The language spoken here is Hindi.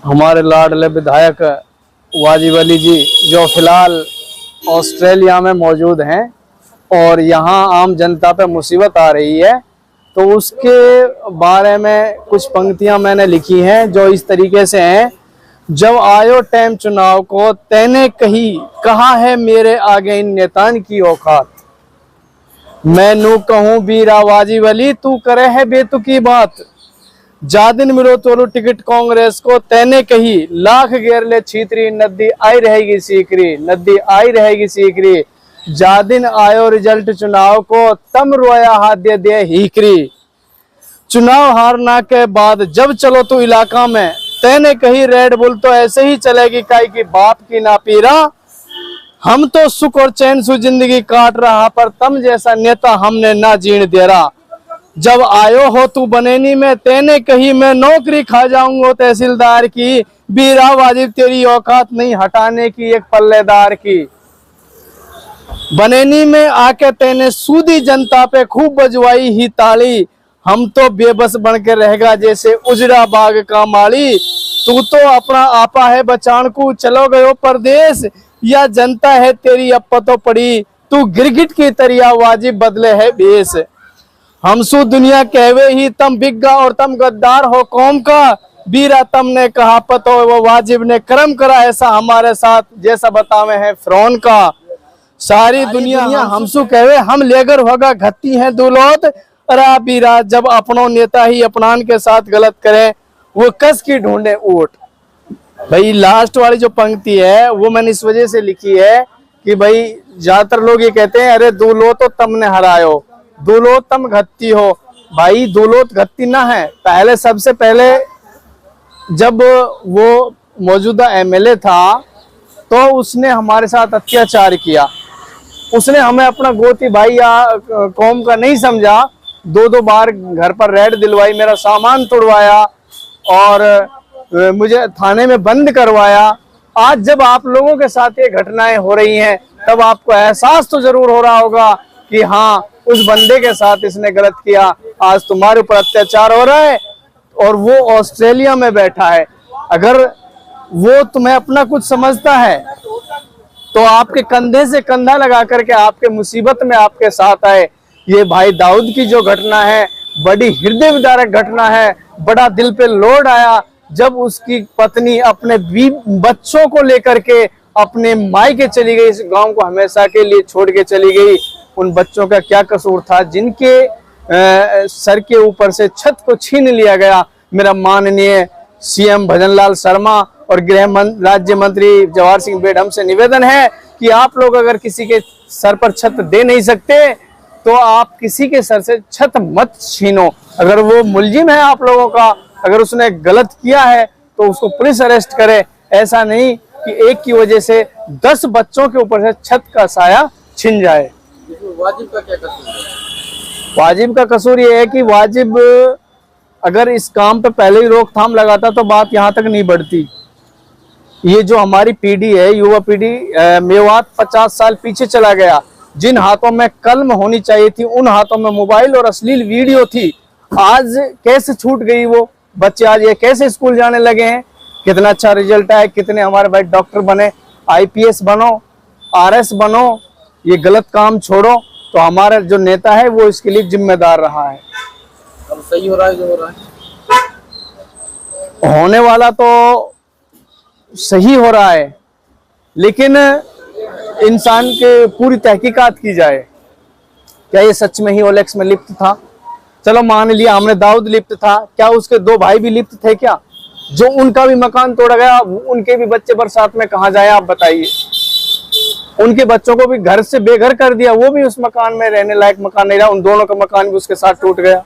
हमारे लाडले विधायक वाजिब अली जी जो फिलहाल ऑस्ट्रेलिया में मौजूद हैं और यहाँ आम जनता पे मुसीबत आ रही है, तो उसके बारे में कुछ पंक्तियां मैंने लिखी हैं जो इस तरीके से हैं। जब आयो टाइम चुनाव को तैने कही कहा है मेरे आगे इन नेतान की औकात, मैं नू कहूँ बीरा वाजिब अली तू करे है बेतुकी बात, जा दिन मिलो तोरू टिकट कांग्रेस को तैने कही लाख घेर ले छीतरी नदी आई रहेगी सीकरी, नदी आई रहेगी सीकरी, जा दिन आयो रिजल्ट चुनाव को तम रोया हाथ दे दे हीकरी, चुनाव हारना के बाद जब चलो तू इलाका में तैने कही रेड बुल तो ऐसे ही चलेगी काई की बाप की ना पीरा, हम तो सुख और चैन से जिंदगी काट रहा पर तम जैसा नेता हमने ना जीण दे रहा, जब आयो हो तू बनेनी में तैने कही मैं नौकरी खा जाऊंगा तहसीलदार की, बीरा वाजिब तेरी औकात नहीं हटाने की एक पल्लेदार की, बनेनी में आके तैने सूदी जनता पे खूब बजवाई ही ताली, हम तो बेबस बन के रहेगा जैसे उजड़ा बाग का माली, तू तो अपना आपा है बचान को चलो गयो परदेश, या जनता है तेरी अब पतो पड़ी तू गिरगिट की तरिया वाजिब बदले है बेस, हमसू दुनिया कहवे ही तम बिग्गा और तम गद्दार हो कौम का, बीरा तम ने कहा पतो वो वाजिब ने कर्म करा ऐसा हमारे साथ जैसा बतावे है फिरौन का, सारी दुनिया हमसू कहवे हम लेगर होगा घत्ती है दुलौत, अरा बीरा जब अपनों नेता ही अपनान के साथ गलत करे वो कस की ढूंढे ऊट। भाई लास्ट वाली जो पंक्ति है वो मैंने इस वजह से लिखी है कि भाई ज्यादातर लोग ये कहते हैं अरे दूलो तो तमने हरायो, दूलो तम घत्ती हो, भाई दूलोत घत्ती ना है, पहले सबसे पहले जब वो मौजूदा एमएलए था तो उसने हमारे साथ अत्याचार किया, उसने हमें अपना गोती भाई या कौम का नहीं समझा, दो बार घर पर रेड दिलवाई, मेरा सामान तोड़वाया और मुझे थाने में बंद करवाया। आज जब आप लोगों के साथ ये घटनाएं हो रही हैं तब आपको एहसास तो जरूर हो रहा होगा कि हाँ उस बंदे के साथ इसने गलत किया, आज तुम्हारे ऊपर अत्याचार हो रहा है और वो ऑस्ट्रेलिया में बैठा है। अगर वो तुम्हें अपना कुछ समझता है तो आपके कंधे से कंधा लगा करके आपके मुसीबत में आपके साथ आए। ये भाई दाऊद की जो घटना है बड़ी हृदय विदारक घटना है, बड़ा दिल पे लोड आया जब उसकी पत्नी अपने बच्चों को लेकर के अपने मायके चली गई, इस गांव को हमेशा के लिए छोड़ के चली गई। उन बच्चों का क्या कसूर था जिनके सर के ऊपर से छत को छीन लिया गया। मेरा माननीय सीएम भजनलाल शर्मा और गृह राज्य मंत्री जवाहर सिंह बेडम से निवेदन है कि आप लोग अगर किसी के सर पर छत दे नहीं सकते तो आप किसी के सर से छत मत छीनो। अगर वो मुलजिम है आप लोगों का, अगर उसने गलत किया है तो उसको पुलिस अरेस्ट करे, ऐसा नहीं कि एक की वजह से 10 बच्चों के ऊपर से छत का साया छिन जाए। वाजिब का क्या कसूर है? वाजिब का कसूर ये है कि वाजिब अगर इस काम पे पहले ही रोकथाम लगाता तो बात यहाँ तक नहीं बढ़ती। ये जो हमारी पीढ़ी है, युवा पीढ़ी, मेवात 50 साल पीछे चला गया। जिन हाथों में कलम होनी चाहिए थी उन हाथों में मोबाइल और अश्लील वीडियो थी। आज कैसे छूट गई वो बच्चे, आज ये कैसे स्कूल जाने लगे हैं। कितना अच्छा रिजल्ट आए, कितने हमारे भाई डॉक्टर बने, आईपीएस बनो, आरएस बनो, ये गलत काम छोड़ो। तो हमारा जो नेता है वो इसके लिए जिम्मेदार रहा है। अब सही हो रहा है जो हो रहा है, होने वाला तो सही हो रहा है, लेकिन इंसान के पूरी तहकीकात की जाए। क्या ये सच में ही ओलेक्स में लिप्त था? चलो मान लिया हमने दाऊद लिप्त था, क्या उसके 2 भाई भी लिप्त थे क्या? जो उनका भी मकान तोड़ा गया उनके भी बच्चे बरसात में कहाँ जाए आप बताइए। उनके बच्चों को भी घर से बेघर कर दिया, वो भी उस मकान में रहने लायक मकान नहीं रहा, उन दोनों का मकान भी उसके साथ टूट गया।